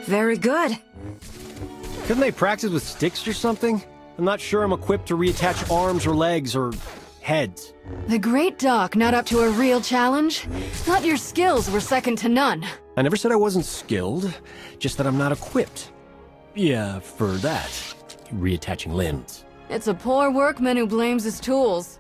Very good. Couldn't they practice with sticks or something? I'm not sure I'm equipped to reattach arms or legs or heads. The Great Doc not up to a real challenge? Thought your skills were second to none. I never said I wasn't skilled, just that I'm not equipped. Yeah, for that. Reattaching limbs. It's a poor workman who blames his tools.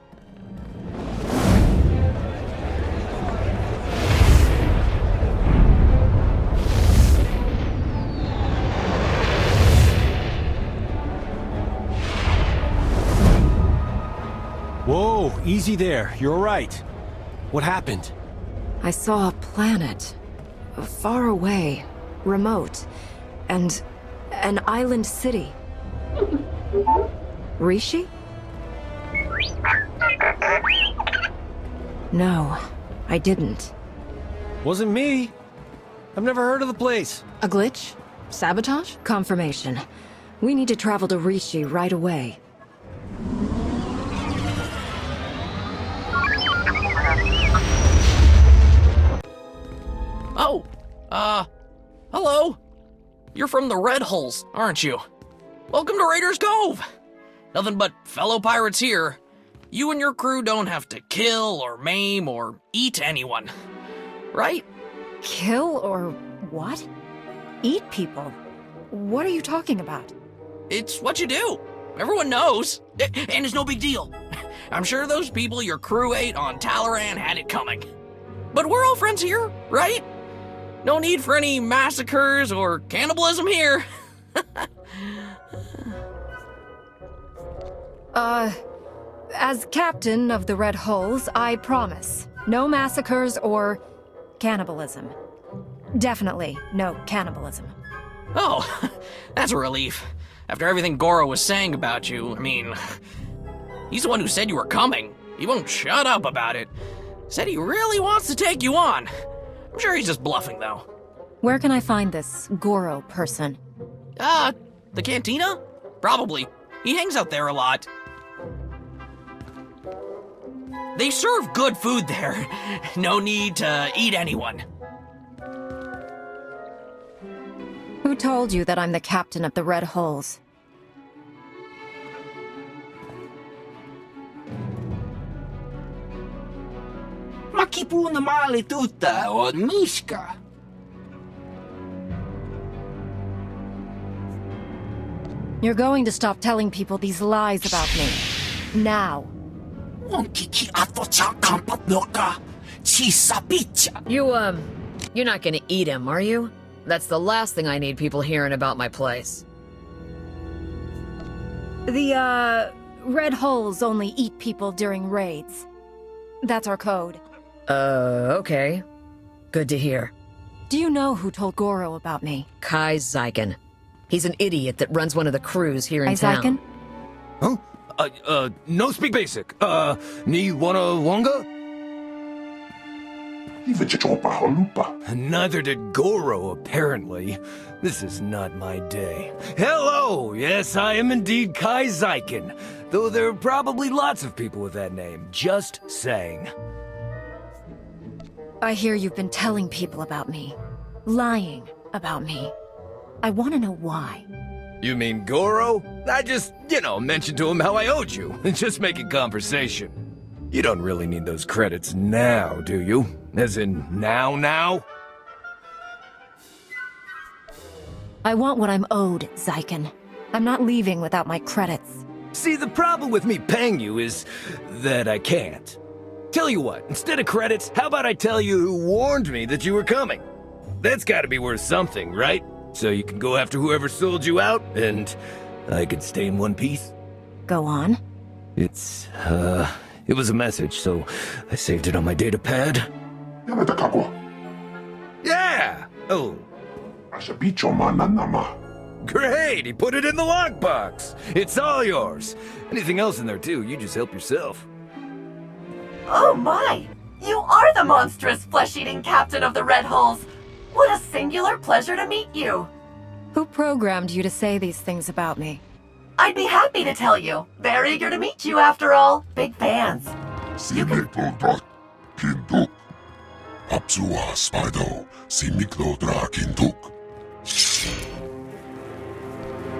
Whoa, easy there. You're right. What happened? I saw a planet. Far away. Remote. And an island city. Rishi? No, I didn't. Wasn't me. I've never heard of the place. A glitch? Sabotage? Confirmation. We need to travel to Rishi right away. Oh, hello. You're from the Red Hulls, aren't you? Welcome to Raiders Cove. Nothing but fellow pirates here. You and your crew don't have to kill or maim or eat anyone, right? Kill or what? Eat people? What are you talking about? It's what you do. Everyone knows. And it's no big deal. I'm sure those people your crew ate on Talaran had it coming. But we're all friends here, right? No need for any massacres or cannibalism here. As captain of the Red Hulls, I promise. No massacres or cannibalism. Definitely no cannibalism. Oh, that's a relief. After everything Goro was saying about you, I mean, he's the one who said you were coming. He won't shut up about it. Said he really wants to take you on. I'm sure he's just bluffing, though. Where can I find this Goro person? The cantina? Probably. He hangs out there a lot. They serve good food there. No need to eat anyone. Who told you that I'm the captain of the Red Hulls? Makipuna mali tutta od Mishka. You're going to stop telling people these lies about me. Now. You're not gonna eat him, are you? That's the last thing I need people hearing about my place. The, Red Hulls only eat people during raids. That's our code. Okay. Good to hear. Do you know who told Goro about me? Kai Zyken. He's an idiot that runs one of the crews here in town. Zyken? Huh? No speak basic. Ni wanna wonga? Neither did Goro, apparently. This is not my day. Hello! Yes, I am indeed Kai Zyken. Though there are probably lots of people with that name. Just saying. I hear you've been telling people about me. Lying about me. I want to know why. You mean Goro? I just, mentioned to him how I owed you. Just making conversation. You don't really need those credits now, do you? As in, now? I want what I'm owed, Zyken. I'm not leaving without my credits. See, the problem with me paying you is that I can't. Tell you what, instead of credits, how about I tell you who warned me that you were coming? That's gotta be worth something, right? So you can go after whoever sold you out, and I could stay in one piece? Go on. It was a message, so I saved it on my data pad. Yeah! Oh. Great! He put it in the lockbox! It's all yours! Anything else in there, too, you just help yourself. Oh my! You are the monstrous flesh-eating captain of the Red Hulls! What a singular pleasure to meet you! Who programmed you to say these things about me? I'd be happy to tell you. Very eager to meet you, after all. Big fans. You can...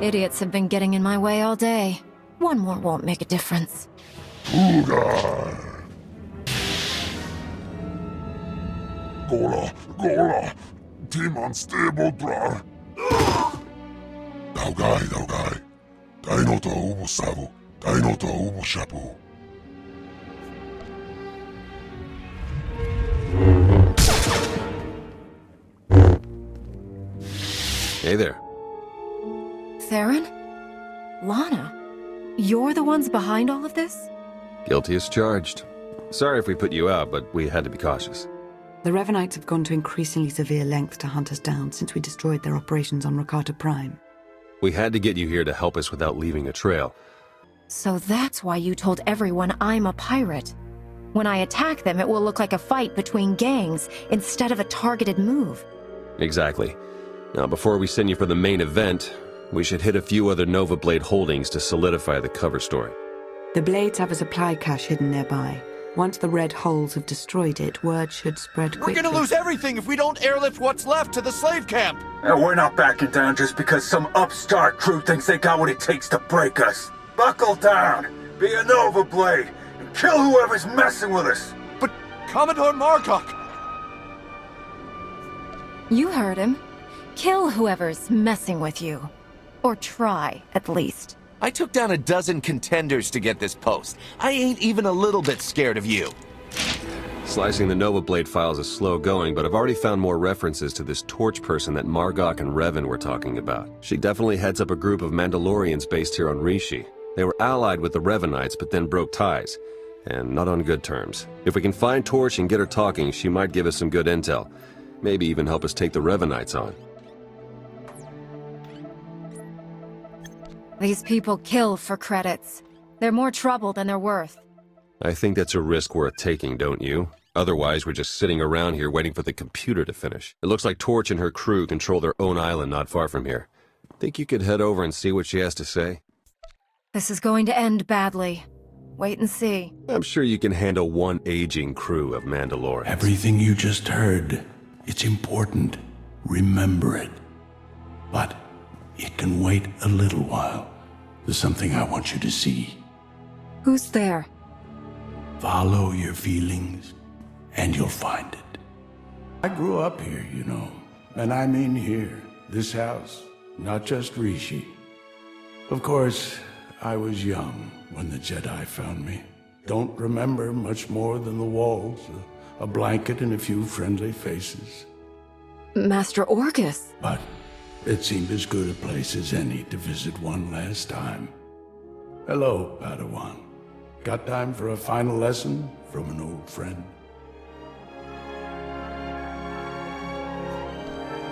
Idiots have been getting in my way all day. One more won't make a difference. Gola, Timan stebodrar. Daugai. Dainota ubu savu, Dainota ubu shapu. Hey there. Theron? Lana? You're the ones behind all of this? Guilty as charged. Sorry if we put you out, but we had to be cautious. The Revanites have gone to increasingly severe lengths to hunt us down since we destroyed their operations on Rakata Prime. We had to get you here to help us without leaving a trail. So that's why you told everyone I'm a pirate. When I attack them, it will look like a fight between gangs instead of a targeted move. Exactly. Now, before we send you for the main event, we should hit a few other Nova Blade holdings to solidify the cover story. The Blades have a supply cache hidden nearby. Once the Red Holes have destroyed it, word should spread quickly. We're gonna lose everything if we don't airlift what's left to the slave camp! And we're not backing down just because some upstart crew thinks they got what it takes to break us. Buckle down, be a Nova Blade, and kill whoever's messing with us! But Commodore Marcock! You heard him. Kill whoever's messing with you. Or try, at least. I took down a dozen contenders to get this post. I ain't even a little bit scared of you. Slicing the Nova Blade files is slow going, but I've already found more references to this torch person that Margok and Revan were talking about. She definitely heads up a group of Mandalorians based here on Rishi. They were allied with the Revanites, but then broke ties. And not on good terms. If we can find Torch and get her talking, she might give us some good intel. Maybe even help us take the Revanites on. These people kill for credits. They're more trouble than they're worth. I think that's a risk worth taking, don't you? Otherwise, we're just sitting around here waiting for the computer to finish. It looks like Torch and her crew control their own island not far from here. Think you could head over and see what she has to say? This is going to end badly. Wait and see. I'm sure you can handle one aging crew of Mandalorians. Everything you just heard, it's important. Remember it. But it can wait a little while. There's something I want you to see. Who's there? Follow your feelings, and you'll find it. I grew up here, you know. And I mean here. This house. Not just Rishi. Of course, I was young when the Jedi found me. Don't remember much more than the walls, a blanket and a few friendly faces. Master Orgus. But it seemed as good a place as any to visit one last time. Hello, Padawan. Got time for a final lesson from an old friend?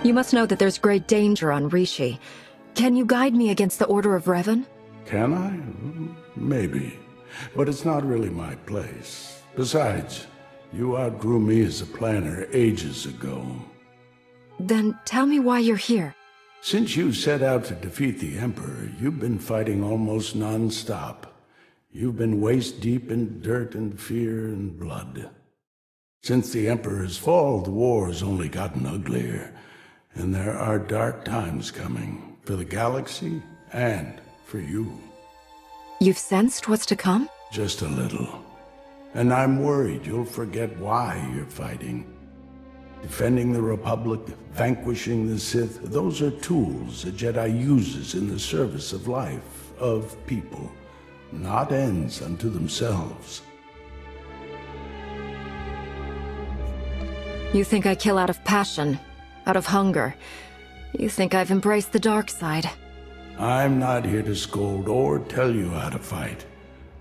You must know that there's great danger on Rishi. Can you guide me against the Order of Revan? Can I? Maybe. But it's not really my place. Besides, you outgrew me as a planner ages ago. Then tell me why you're here. Since you set out to defeat the Emperor, you've been fighting almost non-stop. You've been waist-deep in dirt and fear and blood. Since the Emperor's fall, the war's only gotten uglier. And there are dark times coming, for the galaxy and for you. You've sensed what's to come? Just a little. And I'm worried you'll forget why you're fighting. Defending the Republic, vanquishing the Sith, those are tools a Jedi uses in the service of life, of people, not ends unto themselves. You think I kill out of passion, out of hunger. You think I've embraced the dark side. I'm not here to scold or tell you how to fight.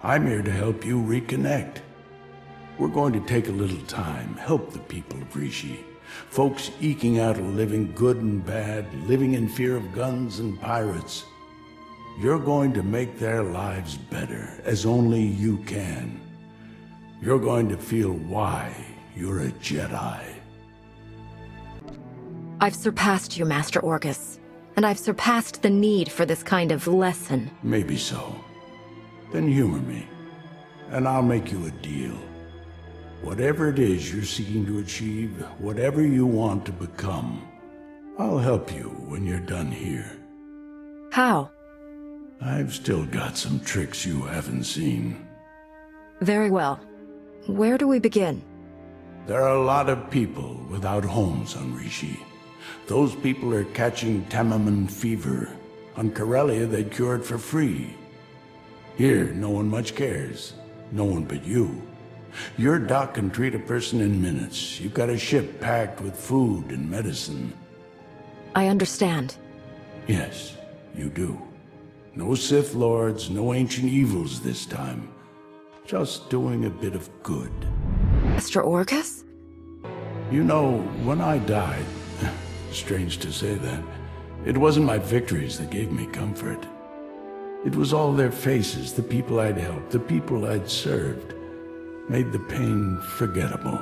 I'm here to help you reconnect. We're going to take a little time, help the people of Rishi. Folks eking out a living, good and bad, living in fear of guns and pirates. You're going to make their lives better, as only you can. You're going to feel why you're a Jedi. I've surpassed you, Master Orgus. And I've surpassed the need for this kind of lesson. Maybe so. Then humor me, and I'll make you a deal. Whatever it is you're seeking to achieve, whatever you want to become, I'll help you when you're done here. How? I've still got some tricks you haven't seen. Very well. Where do we begin? There are a lot of people without homes on Rishi. Those people are catching Tamaman fever. On Corellia, they cure it for free. Here, no one much cares. No one but you. Your doc can treat a person in minutes. You've got a ship packed with food and medicine. I understand. Yes, you do. No Sith Lords, no ancient evils this time. Just doing a bit of good. Master Orgus? You know, when I died, strange to say that, it wasn't my victories that gave me comfort. It was all their faces, the people I'd helped, the people I'd served, made the pain forgettable.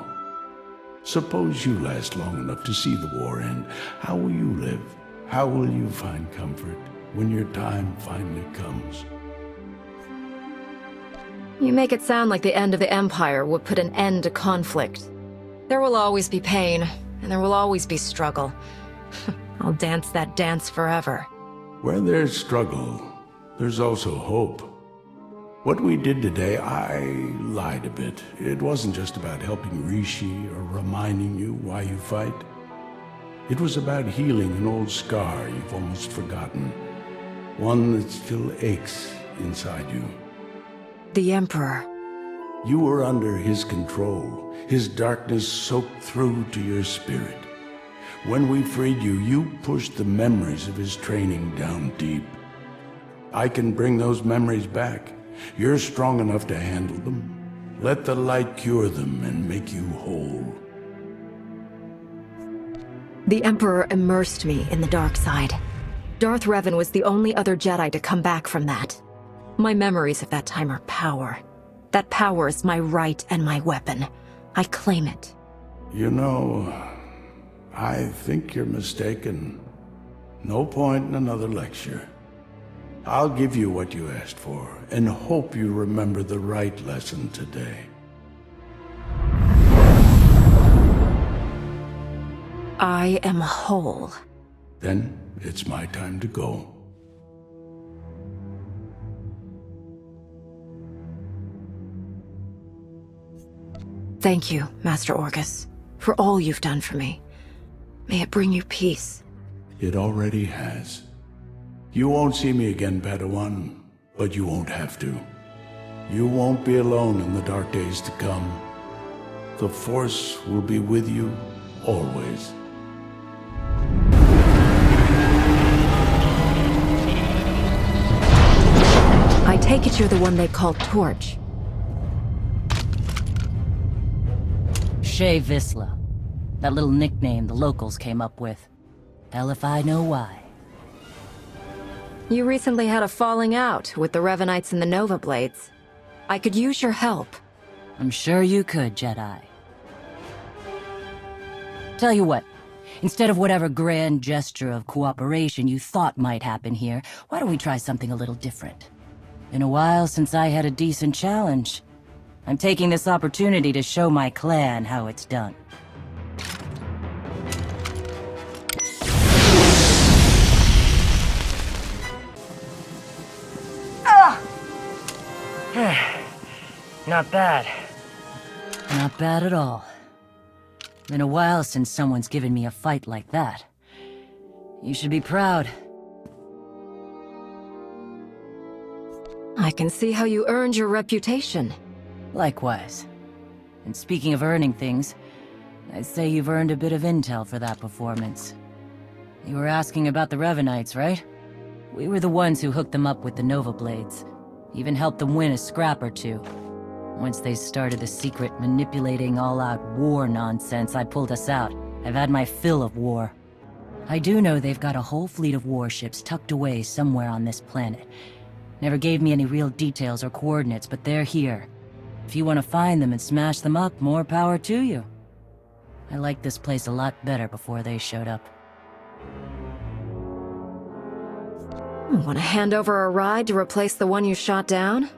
Suppose you last long enough to see the war end. How will you live? How will you find comfort when your time finally comes? You make it sound like the end of the Empire would put an end to conflict. There will always be pain, and there will always be struggle. I'll dance that dance forever. Where there's struggle, there's also hope. What we did today, I lied a bit. It wasn't just about helping Rishi or reminding you why you fight. It was about healing an old scar you've almost forgotten. One that still aches inside you. The Emperor. You were under his control. His darkness soaked through to your spirit. When we freed you, you pushed the memories of his training down deep. I can bring those memories back. You're strong enough to handle them. Let the light cure them and make you whole. The Emperor immersed me in the dark side. Darth Revan was the only other Jedi to come back from that. My memories of that time are power. That power is my right and my weapon. I claim it. You know, I think you're mistaken. No point in another lecture. I'll give you what you asked for, and hope you remember the right lesson today. I am whole. Then it's my time to go. Thank you, Master Orgus, for all you've done for me. May it bring you peace. It already has. You won't see me again, Padawan, but you won't have to. You won't be alone in the dark days to come. The Force will be with you, always. I take it you're the one they call Torch. Shae Vizla. That little nickname the locals came up with. Hell if I know why. You recently had a falling out with the Revanites and the Nova Blades. I could use your help. I'm sure you could, Jedi. Tell you what, instead of whatever grand gesture of cooperation you thought might happen here, why don't we try something a little different? Been a while since I had a decent challenge. I'm taking this opportunity to show my clan how it's done. Not bad. Not bad at all. Been a while since someone's given me a fight like that. You should be proud. I can see how you earned your reputation. Likewise. And speaking of earning things, I'd say you've earned a bit of intel for that performance. You were asking about the Revanites, right? We were the ones who hooked them up with the Nova Blades. Even helped them win a scrap or two. Once they started the secret manipulating all-out war nonsense, I pulled us out. I've had my fill of war. I do know they've got a whole fleet of warships tucked away somewhere on this planet. Never gave me any real details or coordinates, but they're here. If you want to find them and smash them up, more power to you. I liked this place a lot better before they showed up. Want to hand over a ride to replace the one you shot down?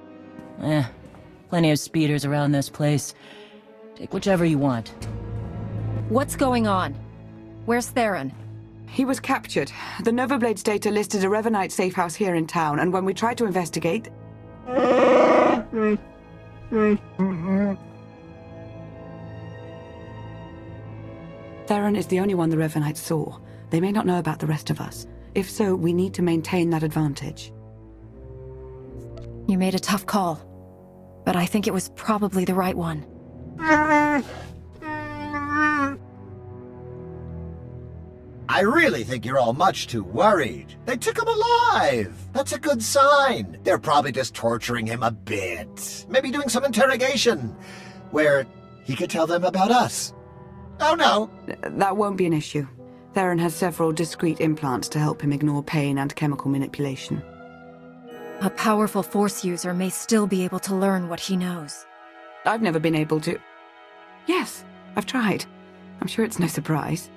Plenty of speeders around this place. Take whichever you want. What's going on? Where's Theron? He was captured. The Novablade's data listed a Revanite safe house here in town, and when we tried to investigate... Theron is the only one the Revanites saw. They may not know about the rest of us. If so, we need to maintain that advantage. You made a tough call, but I think it was probably the right one. I really think you're all much too worried. They took him alive. That's a good sign. They're probably just torturing him a bit. Maybe doing some interrogation, where he could tell them about us. Oh no. That won't be an issue. Theron has several discrete implants to help him ignore pain and chemical manipulation. A powerful Force user may still be able to learn what he knows. I've never been able to... Yes, I've tried. I'm sure it's no surprise.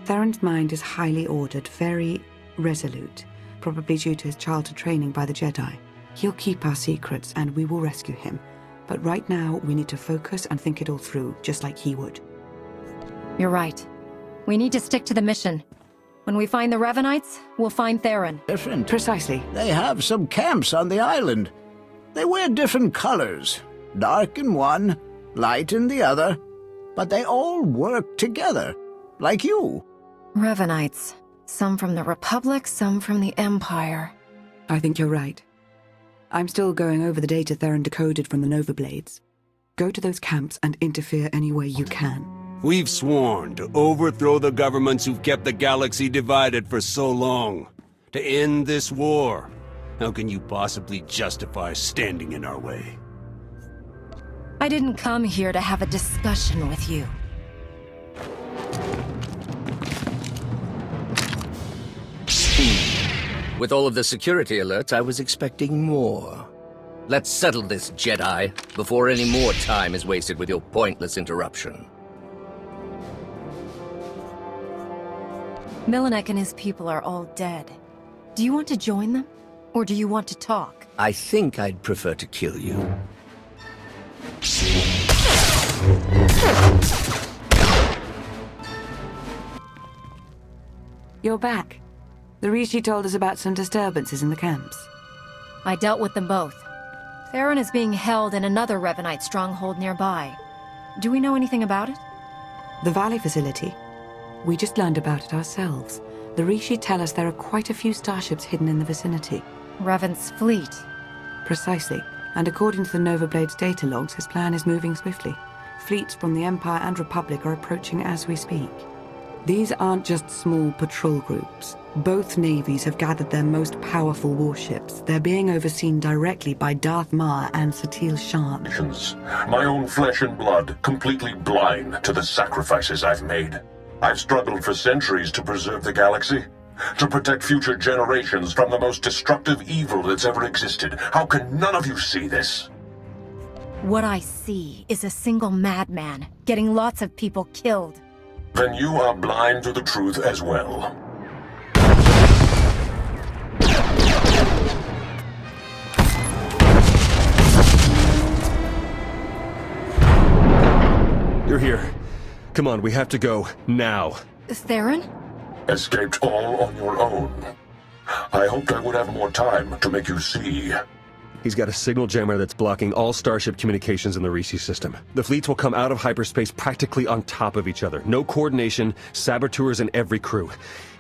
Theron's mind is highly ordered, very resolute, probably due to his childhood training by the Jedi. He'll keep our secrets, and we will rescue him. But right now, we need to focus and think it all through, just like he would. You're right. We need to stick to the mission. When we find the Revanites, we'll find Theron. Different. Precisely. They have some camps on the island. They wear different colors. Dark in one, light in the other. But they all work together, like you. Revanites. Some from the Republic, some from the Empire. I think you're right. I'm still going over the data Theron decoded from the Nova Blades. Go to those camps and interfere any way you can. We've sworn to overthrow the governments who've kept the galaxy divided for so long. To end this war. How can you possibly justify standing in our way? I didn't come here to have a discussion with you. With all of the security alerts, I was expecting more. Let's settle this, Jedi, before any more time is wasted with your pointless interruption. Milanek and his people are all dead. Do you want to join them? Or do you want to talk? I think I'd prefer to kill you. You're back. The Rishi told us about some disturbances in the camps. I dealt with them both. Theron is being held in another Revanite stronghold nearby. Do we know anything about it? The Valley facility? We just learned about it ourselves. The Rishi tell us there are quite a few starships hidden in the vicinity. Revan's fleet. Precisely. And according to the Nova Blade's data logs, his plan is moving swiftly. Fleets from the Empire and Republic are approaching as we speak. These aren't just small patrol groups. Both navies have gathered their most powerful warships. They're being overseen directly by Darth Mar and Satil Shan. My own flesh and blood, completely blind to the sacrifices I've made. I've struggled for centuries to preserve the galaxy, to protect future generations from the most destructive evil that's ever existed. How can none of you see this? What I see is a single madman getting lots of people killed. Then you are blind to the truth as well. You're here. Come on, we have to go. Now. Theron? Escaped all on your own. I hoped I would have more time to make you see. He's got a signal jammer that's blocking all starship communications in the Rishi system. The fleets will come out of hyperspace practically on top of each other. No coordination, saboteurs in every crew.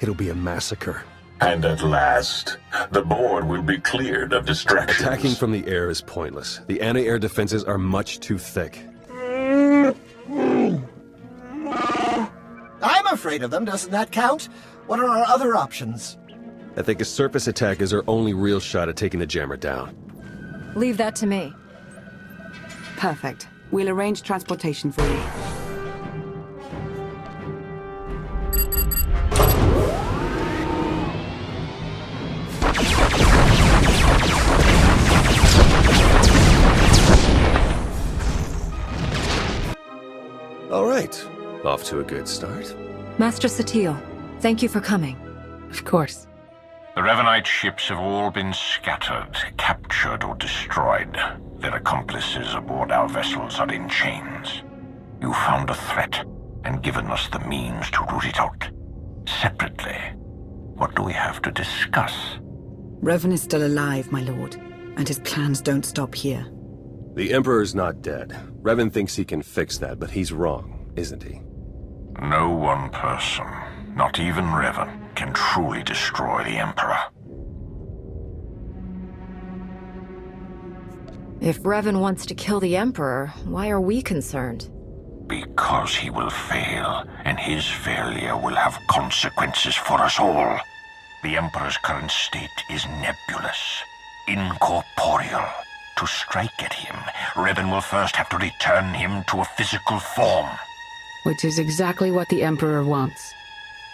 It'll be a massacre. And at last, the board will be cleared of distractions. Attacking from the air is pointless. The anti-air defenses are much too thick. I'm afraid of them, doesn't that count? What are our other options? I think a surface attack is our only real shot at taking the jammer down. Leave that to me. Perfect. We'll arrange transportation for you. All right. Off to a good start. Master Satil, thank you for coming. Of course. The Revanite ships have all been scattered, captured, or destroyed. Their accomplices aboard our vessels are in chains. You found a threat, and given us the means to root it out. Separately, What do we have to discuss? Revan is still alive, my lord, and his plans don't stop here. The Emperor's not dead. Revan thinks he can fix that, but he's wrong, isn't he? No one person, not even Revan, can truly destroy the Emperor. If Revan wants to kill the Emperor, why are we concerned? Because he will fail, and his failure will have consequences for us all. The Emperor's current state is nebulous, incorporeal. To strike at him, Revan will first have to return him to a physical form. Which is exactly what the Emperor wants.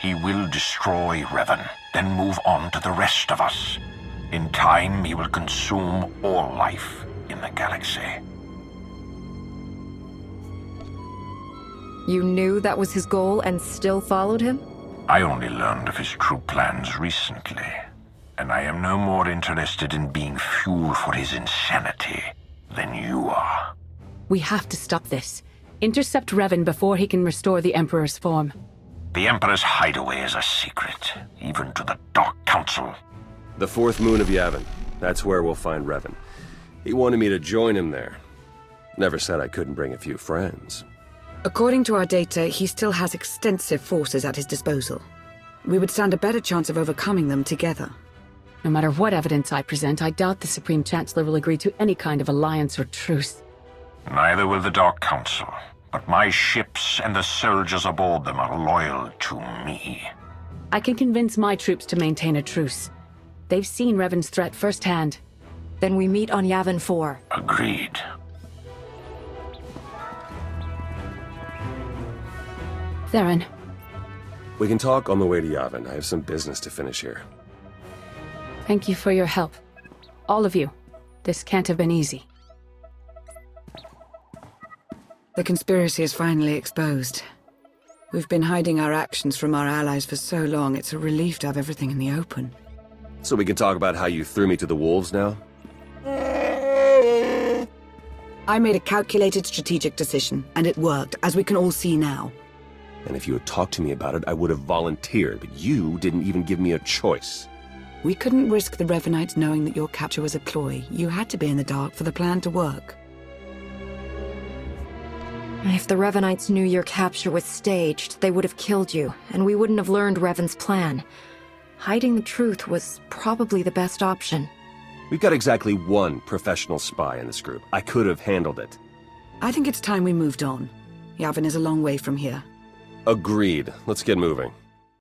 He will destroy Revan, then move on to the rest of us. In time, he will consume all life in the galaxy. You knew that was his goal and still followed him? I only learned of his true plans recently, and I am no more interested in being fuel for his insanity than you are. We have to stop this. Intercept Revan before he can restore the Emperor's form. The Emperor's hideaway is a secret, even to the Dark Council. The fourth moon of Yavin. That's where we'll find Revan. He wanted me to join him there. Never said I couldn't bring a few friends. According to our data, he still has extensive forces at his disposal. We would stand a better chance of overcoming them together. No matter what evidence I present, I doubt the Supreme Chancellor will agree to any kind of alliance or truce. Neither will the Dark Council, but my ships and the soldiers aboard them are loyal to me. I can convince my troops to maintain a truce. They've seen Revan's threat firsthand. Then we meet on Yavin 4. Agreed. Theron. We can talk on the way to Yavin. I have some business to finish here. Thank you for your help. All of you. This can't have been easy. The conspiracy is finally exposed. We've been hiding our actions from our allies for so long, it's a relief to have everything in the open. So we can talk about how you threw me to the wolves now? I made a calculated strategic decision, and it worked, as we can all see now. And if you had talked to me about it, I would have volunteered, but you didn't even give me a choice. We couldn't risk the Revanites knowing that your capture was a ploy. You had to be in the dark for the plan to work. If the Revanites knew your capture was staged, they would have killed you, and we wouldn't have learned Revan's plan. Hiding the truth was probably the best option. We've got exactly one professional spy in this group. I could have handled it. I think it's time we moved on. Yavin is a long way from here. Agreed. Let's get moving.